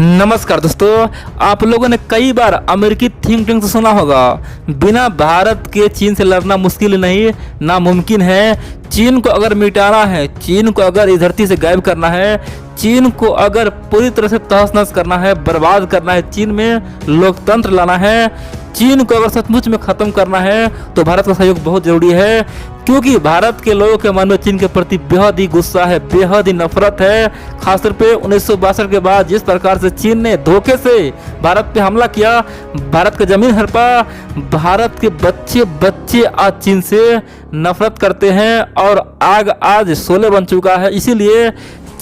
नमस्कार दोस्तों, आप लोगों ने कई बार अमेरिकी थिंक टैंक से सुना होगा। बिना भारत के चीन से लड़ना मुश्किल नहीं, नामुमकिन है। चीन को अगर मिटाना है, चीन को अगर इस धरती से गायब करना है, चीन को अगर पूरी तरह से तहस नहस करना है, बर्बाद करना है, चीन में लोकतंत्र लाना है, चीन को अगर सचमुच में ख़त्म करना है तो भारत का सहयोग बहुत ज़रूरी है। क्योंकि भारत के लोगों के मन में चीन के प्रति बेहद ही गुस्सा है, बेहद ही नफरत है। खासतौर पे 1962 के बाद जिस प्रकार से चीन ने धोखे से भारत पे हमला किया, भारत का जमीन हड़पा, भारत के बच्चे आज चीन से नफरत करते हैं और आग आज शोले बन चुका है। इसीलिए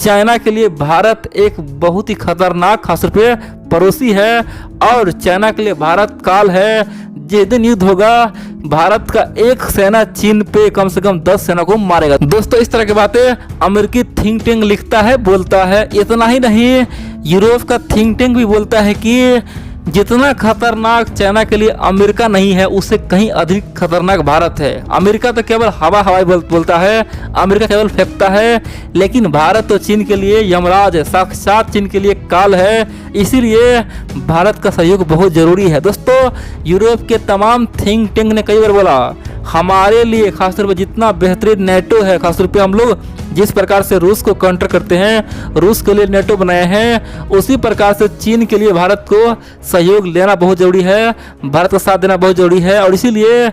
चाइना के लिए भारत एक बहुत ही खतरनाक खासतौर पे पड़ोसी है और चाइना के लिए भारत काल है। जिस दिन युद्ध होगा, भारत का एक सेना चीन पे कम से कम 10 सेना को मारेगा। दोस्तों, इस तरह की बातें अमेरिकी थिंक टैंक लिखता है, बोलता है। इतना ही नहीं, यूरोप का थिंक टैंक भी बोलता है कि जितना खतरनाक चाइना के लिए अमेरिका नहीं है, उससे कहीं अधिक खतरनाक भारत है। अमेरिका तो केवल हवाई बोलता है, अमेरिका केवल फेंकता है, लेकिन भारत तो चीन के लिए यमराज है, साक्षात चीन के लिए काल है। इसीलिए भारत का सहयोग बहुत ज़रूरी है। दोस्तों, यूरोप के तमाम थिंक टैंक ने कई बार बोला, हमारे लिए खासतौर पर जितना बेहतरीन नेटो है, खासतौर पर हम लोग जिस प्रकार से रूस को काउंटर करते हैं, रूस के लिए नेटो बनाए हैं, उसी प्रकार से चीन के लिए भारत को सहयोग लेना बहुत ज़रूरी है, भारत का साथ देना बहुत ज़रूरी है। और इसीलिए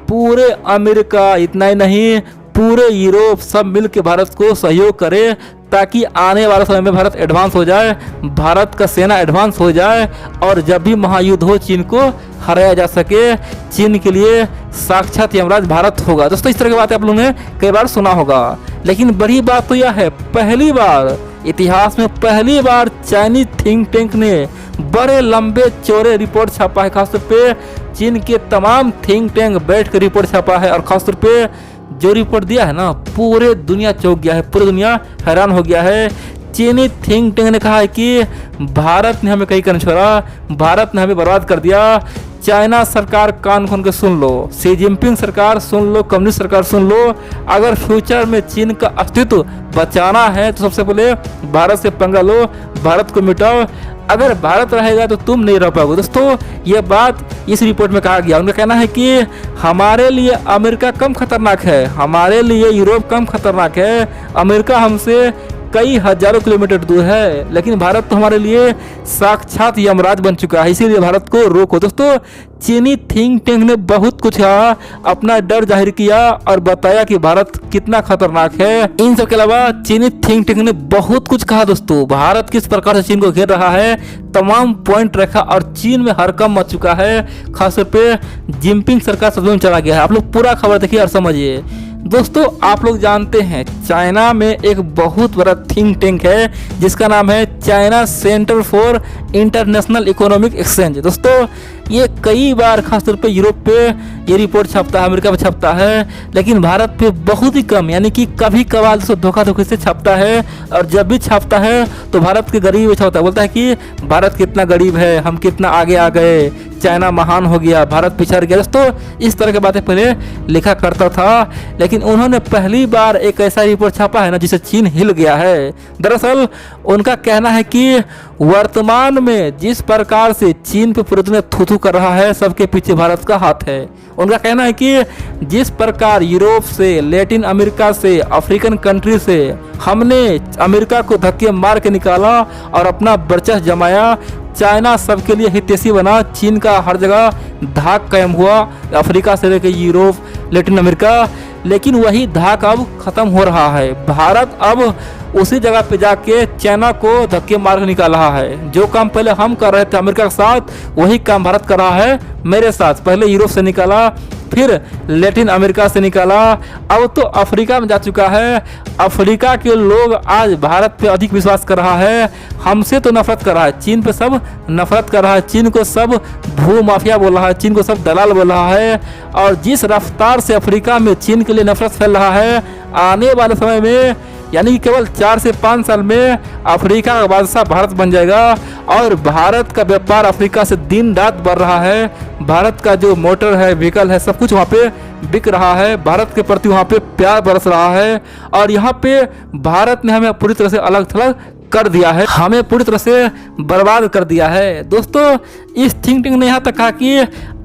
पूरे अमेरिका, इतना ही नहीं, पूरे यूरोप सब मिल के भारत को सहयोग करे ताकि आने वाले समय में भारत एडवांस हो जाए, भारत का सेना एडवांस हो जाए और जब भी महायुद्ध हो चीन को हराया जा सके। चीन के लिए साक्षात यमराज भारत होगा। दोस्तों, इस तरह की बातें आप लोगों ने कई बार सुना होगा, लेकिन बड़ी बात तो यह है, पहली बार इतिहास में पहली बार चाइनीज थिंक टैंक ने बड़े लंबे चौड़े रिपोर्ट छापा है। खासतौर पे चीन के तमाम थिंक टैंक बैठ कर रिपोर्ट छापा है और खासतौर पे जो रिपोर्ट दिया है ना, पूरे दुनिया चौंक गया है, पूरी दुनिया हैरान हो गया है। चीनी थिंक टैंक ने कहा है कि भारत ने हमें कहीं कर छोड़ा, भारत ने हमें बर्बाद कर दिया। चाइना सरकार कान खोल के सुन लो, शी जिनपिंग सरकार सुन लो, कम्युनिस्ट सरकार सुन लो, अगर फ्यूचर में चीन का अस्तित्व बचाना है तो सबसे पहले भारत से पंगा लो, भारत को मिटाओ। अगर भारत रहेगा तो तुम नहीं रह पाओगे। दोस्तों, ये बात इस रिपोर्ट में कहा गया। उनका कहना है कि हमारे लिए अमेरिका कम खतरनाक है, हमारे लिए यूरोप कम खतरनाक है, अमेरिका हमसे कई हजारों किलोमीटर दूर है, लेकिन भारत तो हमारे लिए साक्षात यमराज बन चुका है, इसीलिए भारत को रोको। दोस्तों, चीनी थिंक टैंक ने बहुत कुछ कहा, अपना डर जाहिर किया और बताया कि भारत कितना खतरनाक है। इन सब के अलावा चीनी थिंक टैंक ने बहुत कुछ कहा। दोस्तों, भारत किस प्रकार से चीन को घेर रहा है, तमाम पॉइंट रखा और चीन में हड़कंप मच चुका है। खासतौर पे जिनपिंग सरकार सदमे में चला गया है। आप लोग पूरा खबर देखिए और समझिए। दोस्तों, आप लोग जानते हैं चाइना में एक बहुत बड़ा थिंक टैंक है जिसका नाम है China centre for international economic exchange. दोस्तों, ये कई बार खासतौर पे यूरोप पे ये रिपोर्ट छपता है, अमेरिका पे छपता है, लेकिन भारत पे बहुत ही कम, यानी कि कभी कभार तो धोखा-धोखी से छपता है। और जब भी छपता है तो भारत के गरीब छपता है, बोलता है कि भारत कितना गरीब है, हम कितना आगे आ गए, चाइना महान हो गया, भारत पिछड़ गया। दोस्तों, इस तरह की बातें पहले लिखा करता था, लेकिन उन्होंने पहली बार एक ऐसा रिपोर्ट छापा है ना जिससे चीन हिल गया है। दरअसल उनका कहना है कि वर्तमान में जिस प्रकार से चीन पे पूरी दुनिया थू कर रहा है, सबके पीछे भारत का हाथ है। उनका कहना है कि जिस प्रकार यूरोप से, लैटिन अमेरिका से, अफ्रीकन कंट्री से हमने अमेरिका को धक्के मार के निकाला और अपना वर्चस्व जमाया, चाइना सबके लिए हितैषी बना, चीन का हर जगह धाक कायम हुआ, अफ्रीका से लेकर यूरोप, लैटिन अमेरिका, लेकिन वही धाक अब खत्म हो रहा है। भारत अब उसी जगह पे जाके चाइना को धक्के मार के निकाल रहा है। जो काम पहले हम कर रहे थे अमेरिका के साथ, वही काम भारत कर रहा है मेरे साथ। पहले यूरोप से निकाला, फिर लैटिन अमेरिका से निकाला, अब तो अफ्रीका में जा चुका है। अफ्रीका के लोग आज भारत पे अधिक विश्वास कर रहा है, हमसे तो नफरत कर रहा है, चीन पे सब नफरत कर रहा है, चीन को सब भू माफिया बोल रहा है, चीन को सब दलाल बोल रहा है। और जिस रफ्तार से अफ्रीका में चीन के लिए नफरत फैल रहा है, आने वाले समय में यानी कि केवल 4 से 5 साल में अफ्रीका का बादशाह भारत बन जाएगा। और भारत का व्यापार अफ्रीका से दिन रात बढ़ रहा है, भारत का जो मोटर है, व्हीकल है, सब कुछ वहाँ पे बिक रहा है, भारत के प्रति वहाँ पे प्यार बरस रहा है। और यहाँ पे भारत ने हमें पूरी तरह से अलग थलग कर दिया है, हमें पूरी तरह से बर्बाद कर दिया है। दोस्तों, इस थिंक टैंक ने यहाँ तक कहा कि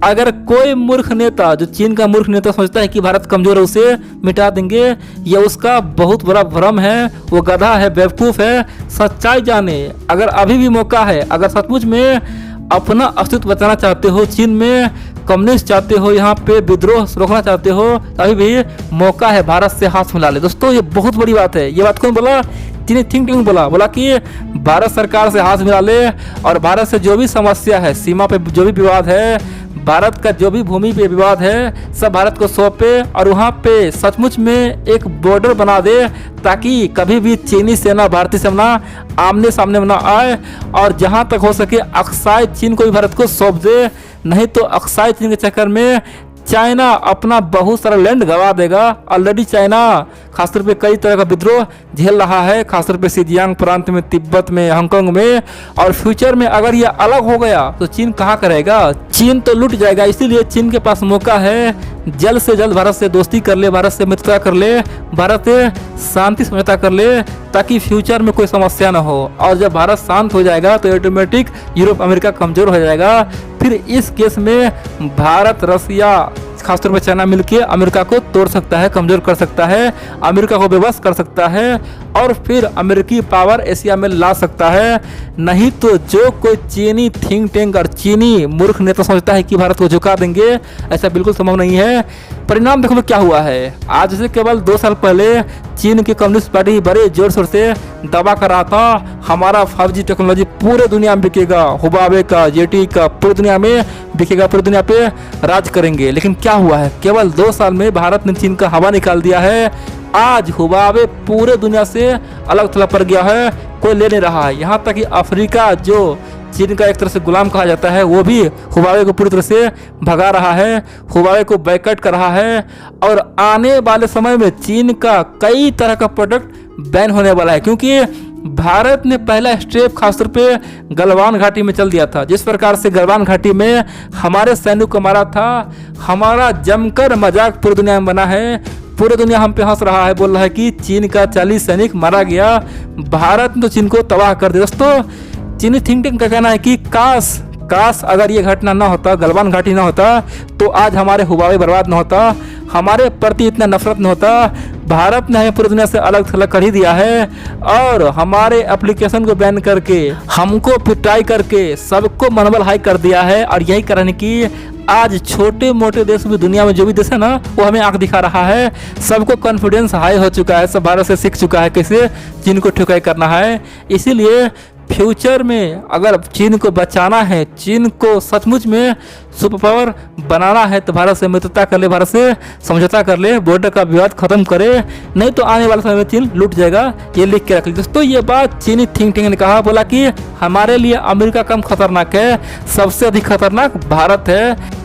अगर कोई मूर्ख नेता, जो चीन का मूर्ख नेता सोचता है कि भारत कमजोर है, उसे मिटा देंगे, यह उसका बहुत बड़ा भ्रम है, वो गधा है, बेवकूफ़ है। सच्चाई जाने, अगर अभी भी मौका है, अगर सचमुच में अपना अस्तित्व बचाना चाहते हो, चीन में कम्युनिस्ट चाहते हो, यहाँ पे विद्रोह रोकना चाहते हो, अभी भी मौका है, भारत से हाथ मिला ले। दोस्तों, ये बहुत बड़ी बात है। ये बात कौन बोला? चीनी थिंक टैंक बोला कि भारत सरकार से हाथ मिला ले और भारत से जो भी समस्या है, सीमा पे जो भी विवाद है, भारत का जो भी भूमि पे विवाद है, सब भारत को सौंपे और वहाँ पे सचमुच में एक बॉर्डर बना दे, ताकि कभी भी चीनी सेना भारतीय सेना आमने सामने ना आए, और जहाँ तक हो सके अक्साई चीन को भी भारत को सौंप दे। नहीं तो अक्साई चीन के चक्कर में चाइना अपना बहुत सारा लैंड गंवा देगा। ऑलरेडी चाइना खासतौर पे कई तरह का विद्रोह झेल रहा है, खासतौर पे सिजियांग प्रांत में, तिब्बत में, हांगकांग में, और फ्यूचर में अगर ये अलग हो गया तो चीन कहाँ करेगा? चीन तो लूट जाएगा। इसीलिए चीन के पास मौका है, जल्द से जल्द भारत से दोस्ती कर ले, भारत से मित्रता कर ले, भारत से शांति समझौता कर ले, ताकि फ्यूचर में कोई समस्या ना हो। और जब भारत शांत हो जाएगा तो ऑटोमेटिक यूरोप अमेरिका कमजोर हो जाएगा। फिर इस केस में भारत, रसिया, खासतौर पर चाइना मिलकर अमेरिका को तोड़ सकता है, कमजोर कर सकता है, अमेरिका को बेबस कर सकता है, और फिर अमेरिकी पावर एशिया में ला सकता है। नहीं तो जो कोई चीनी थिंक टैंक और चीनी मूर्ख नेता सोचता है कि भारत को झुका देंगे, ऐसा बिल्कुल संभव नहीं है। परिणाम देखो क्या हुआ है। आज से केवल 2 साल पहले चीन की कम्युनिस्ट पार्टी बड़े जोर शोर से दावा कर रहा था, हमारा 5G टेक्नोलॉजी पूरे दुनिया में बिकेगा, हुवावे का, ZTE का पूरी दुनिया में बिकेगा, पूरी दुनिया पे राज करेंगे। लेकिन क्या हुआ है? केवल 2 साल में भारत ने चीन का हवा निकाल दिया है। आज हुवावे पूरे दुनिया से अलग थलग पड़ गया है, कोई ले नहीं रहा है। यहाँ तक कि अफ्रीका, जो चीन का एक तरह से गुलाम कहा जाता है, वो भी हुवावे को पूरी तरह से भगा रहा है, हुवावे को बैकआउट कर रहा है। और आने वाले समय में चीन का कई तरह का प्रोडक्ट बैन होने वाला है, क्योंकि भारत ने पहला स्टेप खासतौर पे गलवान घाटी में चल दिया था। जिस प्रकार से गलवान घाटी में हमारे सैनिक को मारा था, हमारा जमकर मजाक पूरी दुनिया में बना है, पूरी दुनिया हम पे हंस रहा है, बोल रहा है कि चीन का 40 सैनिक मारा गया। भारत ने तो चीन को तबाह कर दिया। दोस्तों, चीनी थिंक टैंक का कहना है कि काश अगर ये घटना ना होता, गलवान घाटी ना होता, तो आज हमारे हुवावे बर्बाद ना होता, हमारे प्रति इतना नफरत न होता। भारत ने हमें पूरी दुनिया से अलग थलग कर ही दिया है, और हमारे एप्लीकेशन को बैन करके, हमको पिटाई करके, सबको मनोबल हाई कर दिया है। और यही कारण कि आज छोटे मोटे देश भी, दुनिया में जो भी देश है ना, वो हमें आंख दिखा रहा है। सबको कॉन्फिडेंस हाई हो चुका है, सब भारत से सीख चुका है कैसे चीन को ठुकाई करना है। इसीलिए फ्यूचर में अगर चीन को बचाना है, चीन को सचमुच में सुपर पावर बनाना है, तो भारत से मित्रता कर ले, भारत से समझौता कर ले, बॉर्डर का विवाद खत्म करे, नहीं तो आने वाले समय में चीन लूट जाएगा। ये लिख के रख ली दोस्तों। ये बात चीनी थिंक टैंक ने कहा, बोला कि हमारे लिए अमेरिका कम खतरनाक है, सबसे अधिक खतरनाक भारत है।